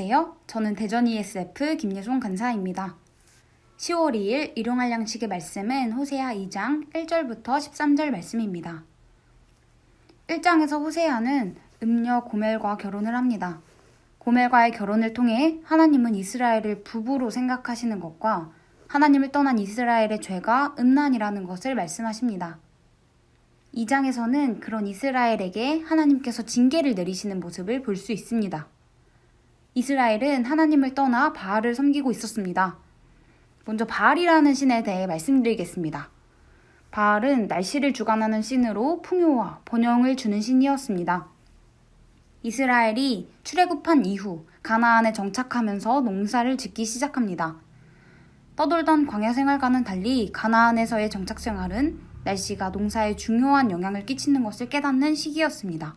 안녕하세요. 저는 대전 ESF 김예송 간사입니다. 10월 2일 일용할 양식의 말씀은 호세아 2장 1절부터 13절 말씀입니다. 1장에서 호세아는 음녀 고멜과 결혼을 합니다. 고멜과의 결혼을 통해 하나님은 이스라엘을 부부로 생각하시는 것과 하나님을 떠난 이스라엘의 죄가 음란이라는 것을 말씀하십니다. 2장에서는 그런 이스라엘에게 하나님께서 징계를 내리시는 모습을 볼 수 있습니다. 이스라엘은 하나님을 떠나 바알을 섬기고 있었습니다. 먼저 바알이라는 신에 대해 말씀드리겠습니다. 바알은 날씨를 주관하는 신으로 풍요와 번영을 주는 신이었습니다. 이스라엘이 출애굽한 이후 가나안에 정착하면서 농사를 짓기 시작합니다. 떠돌던 광야 생활과는 달리 가나안에서의 정착 생활은 날씨가 농사에 중요한 영향을 끼치는 것을 깨닫는 시기였습니다.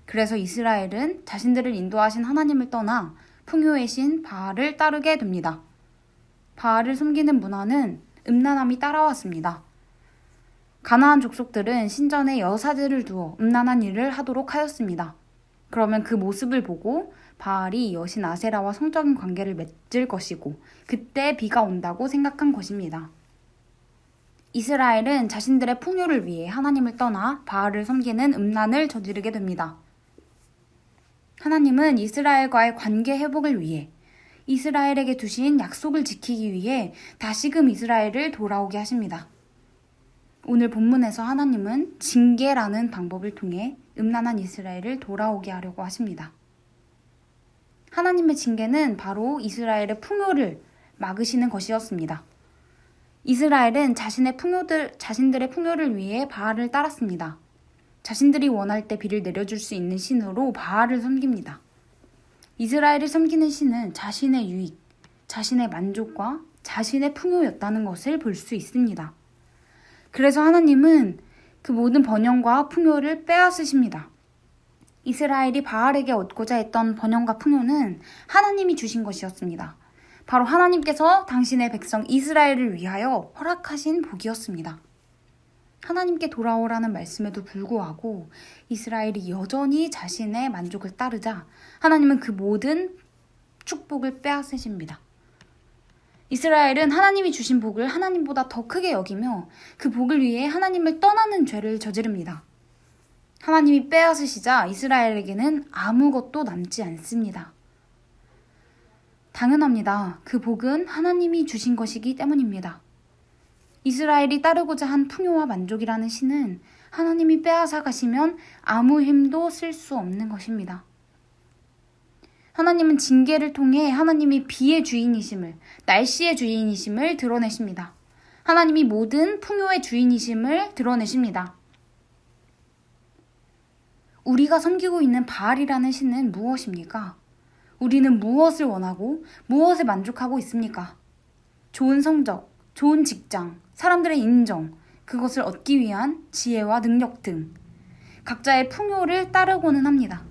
그래서 이스라엘은 자신들을 인도하신 하나님을 떠나 풍요의 신 바알을 따르게 됩니다. 바알을 섬기는 문화는 음란함이 따라왔습니다. 가나안 족속들은 신전에 여사들을 두어 음란한 일을 하도록 하였습니다. 그러면 그 모습을 보고 바알이 여신 아세라와 성적인 관계를 맺을 것이고 그때 비가 온다고 생각한 것입니다. 이스라엘은 자신들의 풍요를 위해 하나님을 떠나 바알을 섬기는 음란을 저지르게 됩니다. 하나님은 이스라엘과의 관계 회복을 위해 이스라엘에게 두신 약속을 지키기 위해 다시금 이스라엘을 돌아오게 하십니다. 오늘 본문에서 하나님은 징계라는 방법을 통해 음란한 이스라엘을 돌아오게 하려고 하십니다. 하나님의 징계는 바로 이스라엘의 풍요를 막으시는 것이었습니다. 이스라엘은 자신들의 풍요를 위해 바알을 따랐습니다. 자신들이 원할 때 비를 내려줄 수 있는 신으로 바알을 섬깁니다. 이스라엘을 섬기는 신은 자신의 유익, 자신의 만족과 자신의 풍요였다는 것을 볼 수 있습니다. 그래서 하나님은 그 모든 번영과 풍요를 빼앗으십니다. 이스라엘이 바알에게 얻고자 했던 번영과 풍요는 하나님이 주신 것이었습니다. 바로 하나님께서 당신의 백성 이스라엘을 위하여 허락하신 복이었습니다. 하나님께 돌아오라는 말씀에도 불구하고 이스라엘이 여전히 자신의 만족을 따르자 하나님은 그 모든 축복을 빼앗으십니다. 이스라엘은 하나님이 주신 복을 하나님보다 더 크게 여기며 그 복을 위해 하나님을 떠나는 죄를 저지릅니다. 하나님이 빼앗으시자 이스라엘에게는 아무것도 남지 않습니다. 당연합니다. 그 복은 하나님이 주신 것이기 때문입니다. 이스라엘이 따르고자 한 풍요와 만족이라는 신은 하나님이 빼앗아 가시면 아무 힘도 쓸 수 없는 것입니다. 하나님은 징계를 통해 하나님이 비의 주인이심을, 날씨의 주인이심을 드러내십니다. 하나님이 모든 풍요의 주인이심을 드러내십니다. 우리가 섬기고 있는 바알이라는 신은 무엇입니까? 우리는 무엇을 원하고 무엇에 만족하고 있습니까? 좋은 성적, 좋은 직장, 사람들의 인정, 그것을 얻기 위한 지혜와 능력 등 각자의 풍요를 따르고는 합니다.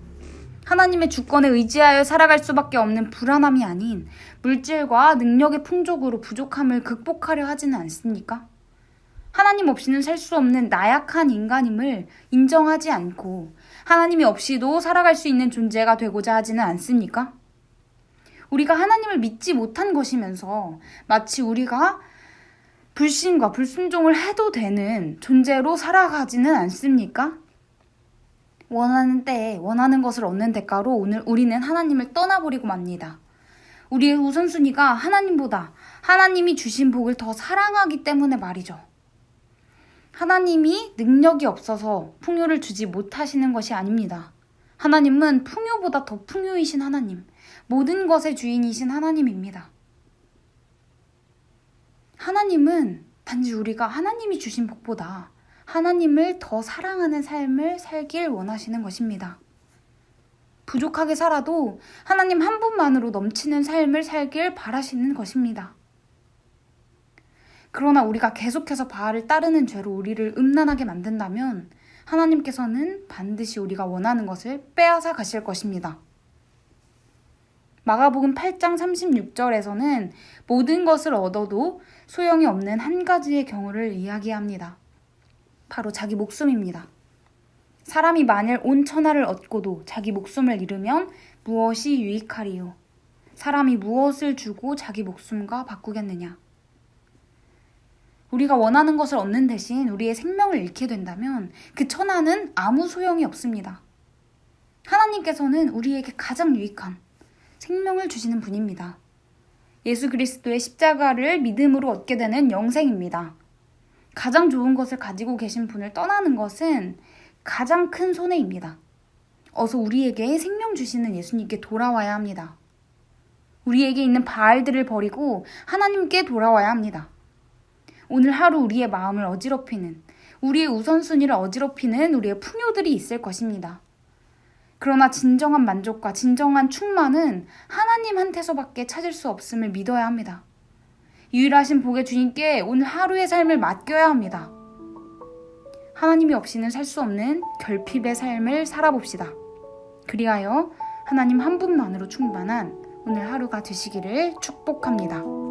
하나님의 주권에 의지하여 살아갈 수밖에 없는 불안함이 아닌 물질과 능력의 풍족으로 부족함을 극복하려 하지는 않습니까? 하나님 없이는 살 수 없는 나약한 인간임을 인정하지 않고 하나님이 없이도 살아갈 수 있는 존재가 되고자 하지는 않습니까? 우리가 하나님을 믿지 못한 것이면서 마치 우리가 불신과 불순종을 해도 되는 존재로 살아가지는 않습니까? 원하는 때에 원하는 것을 얻는 대가로 오늘 우리는 하나님을 떠나버리고 맙니다. 우리의 우선순위가 하나님보다 하나님이 주신 복을 더 사랑하기 때문에 말이죠. 하나님이 능력이 없어서 풍요를 주지 못하시는 것이 아닙니다. 하나님은 풍요보다 더 풍요이신 하나님, 모든 것의 주인이신 하나님입니다. 하나님은 단지 우리가 하나님이 주신 복보다 하나님을 더 사랑하는 삶을 살길 원하시는 것입니다. 부족하게 살아도 하나님 한 분만으로 넘치는 삶을 살길 바라시는 것입니다. 그러나 우리가 계속해서 바알을 따르는 죄로 우리를 음란하게 만든다면 하나님께서는 반드시 우리가 원하는 것을 빼앗아 가실 것입니다. 마가복음 8장 36절에서는 모든 것을 얻어도 소용이 없는 한 가지의 경우를 이야기합니다. 바로 자기 목숨입니다. 사람이 만일 온 천하를 얻고도 자기 목숨을 잃으면 무엇이 유익하리요? 사람이 무엇을 주고 자기 목숨과 바꾸겠느냐? 우리가 원하는 것을 얻는 대신 우리의 생명을 잃게 된다면 그 천하는 아무 소용이 없습니다. 하나님께서는 우리에게 가장 유익한 생명을 주시는 분입니다. 예수 그리스도의 십자가를 믿음으로 얻게 되는 영생입니다. 가장 좋은 것을 가지고 계신 분을 떠나는 것은 가장 큰 손해입니다. 어서 우리에게 생명 주시는 예수님께 돌아와야 합니다. 우리에게 있는 바알들을 버리고 하나님께 돌아와야 합니다. 오늘 하루 우리의 마음을 어지럽히는, 우리의 우선순위를 어지럽히는 우리의 풍요들이 있을 것입니다. 그러나 진정한 만족과 진정한 충만은 하나님한테서밖에 찾을 수 없음을 믿어야 합니다. 유일하신 복의 주님께 오늘 하루의 삶을 맡겨야 합니다. 하나님이 없이는 살 수 없는 결핍의 삶을 살아봅시다. 그리하여 하나님 한 분만으로 충만한 오늘 하루가 되시기를 축복합니다.